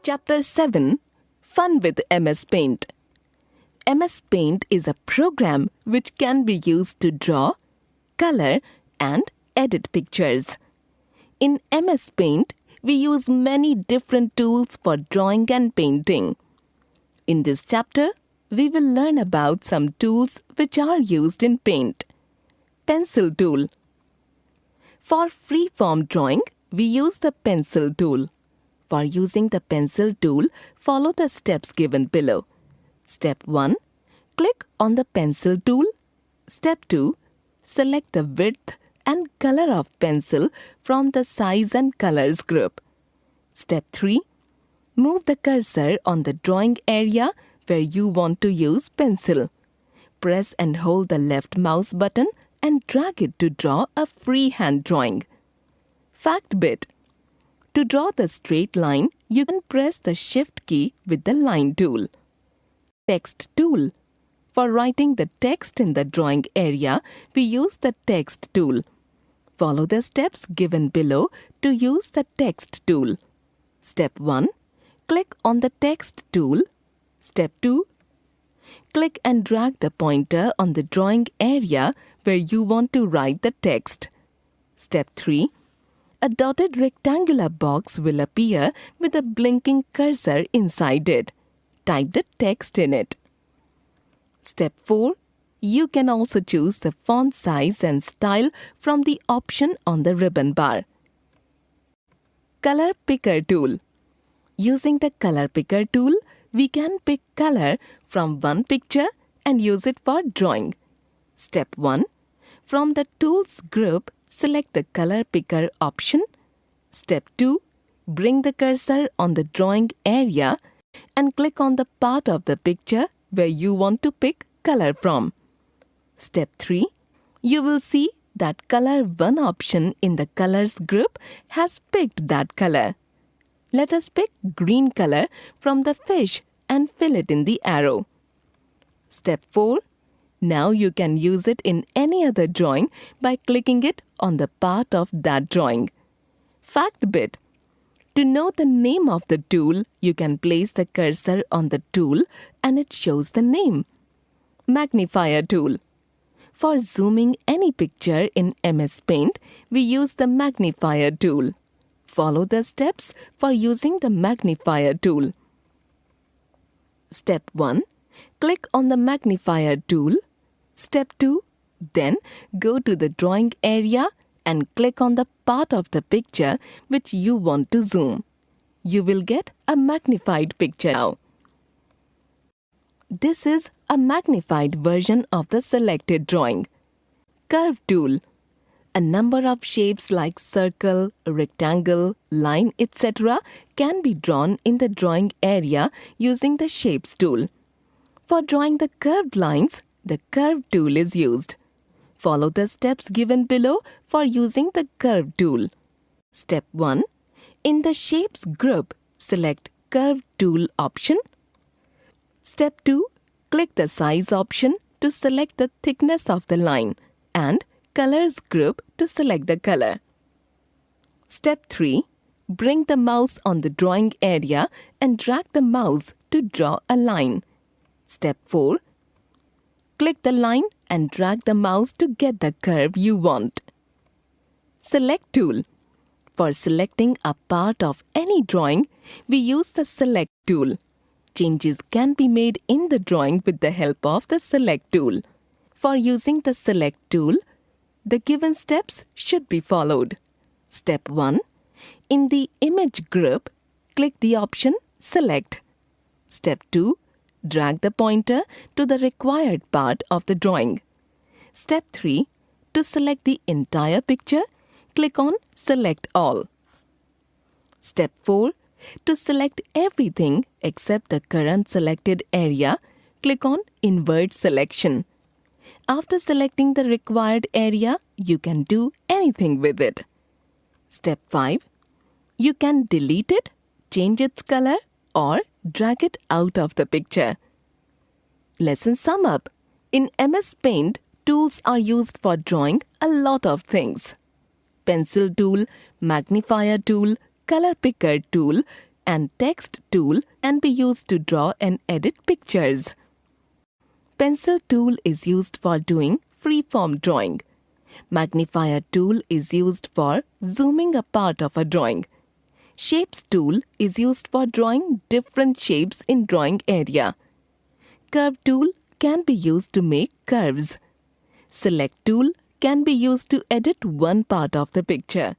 Chapter 7 Fun with MS Paint. MS Paint is a program which can be used to draw, color, and edit pictures. In MS Paint, we use many different tools for drawing and painting. In this chapter, we will learn about some tools which are used in Paint. Pencil tool. For free-form drawing, we use the pencil tool. For using the pencil tool, follow the steps given below. Step 1. Click on the pencil tool. Step 2. Select the width and color of pencil from the size and colors group. Step 3. Move the cursor on the drawing area where you want to use pencil. Press and hold the left mouse button and drag it to draw a freehand drawing. Fact bit. To draw the straight line, you can press the Shift key with the line tool. Text tool. For writing the text in the drawing area, we use the text tool. Follow the steps given below to use the text tool. Step 1. Click on the text tool. Step 2. Click and drag the pointer on the drawing area where you want to write the text. Step 3. A dotted rectangular box will appear with a blinking cursor inside it. Type the text in it. Step 4. You can also choose the font size and style from the option on the ribbon bar. Color Picker tool. Using the Color Picker tool, we can pick color from one picture and use it for drawing. Step 1. From the Tools group, select the Color Picker option. Step 2. Bring the cursor on the drawing area and click on the part of the picture where you want to pick color from. Step 3. You will see that Color 1 option in the Colors group has picked that color. Let us pick green color from the fish and fill it in the arrow. Step 4. Now you can use it in any other drawing by clicking it on the part of that drawing. Fact bit. To know the name of the tool, you can place the cursor on the tool and it shows the name. Magnifier tool. For zooming any picture in MS Paint, we use the magnifier tool. Follow the steps for using the magnifier tool. Step 1. Click on the magnifier tool. Step 2. Then go to the drawing area and click on the part of the picture which you want to zoom. You will get a magnified picture now. This is a magnified version of the selected drawing. Curve tool. A number of shapes like circle, rectangle, line, etc. can be drawn in the drawing area using the Shapes tool. For drawing the curved lines, the Curve tool is used. Follow the steps given below for using the Curve tool. Step 1. In the Shapes group, select Curve tool option. Step 2. Click the Size option to select the thickness of the line and Colors group to select the color. Step 3. Bring the mouse on the drawing area and drag the mouse to draw a line. Step 4. Click the line and drag the mouse to get the curve you want. Select tool. For selecting a part of any drawing, we use the Select tool. Changes can be made in the drawing with the help of the Select tool. For using the Select tool, the given steps should be followed. Step 1. In the Image group, click the option Select. Step 2. Drag the pointer to the required part of the drawing. Step 3. To select the entire picture, click on Select All. Step 4. To select everything except the current selected area, click on Invert Selection. After selecting the required area, you can do anything with it. Step 5. You can delete it, change its color, or drag it out of the picture. Lesson sum up. In MS Paint, tools are used for drawing a lot of things. Pencil tool, magnifier tool, color picker tool, and text tool can be used to draw and edit pictures. Pencil tool is used for doing free-form drawing. Magnifier tool is used for zooming a part of a drawing. Shapes tool is used for drawing different shapes in drawing area. Curve tool can be used to make curves. Select tool can be used to edit one part of the picture.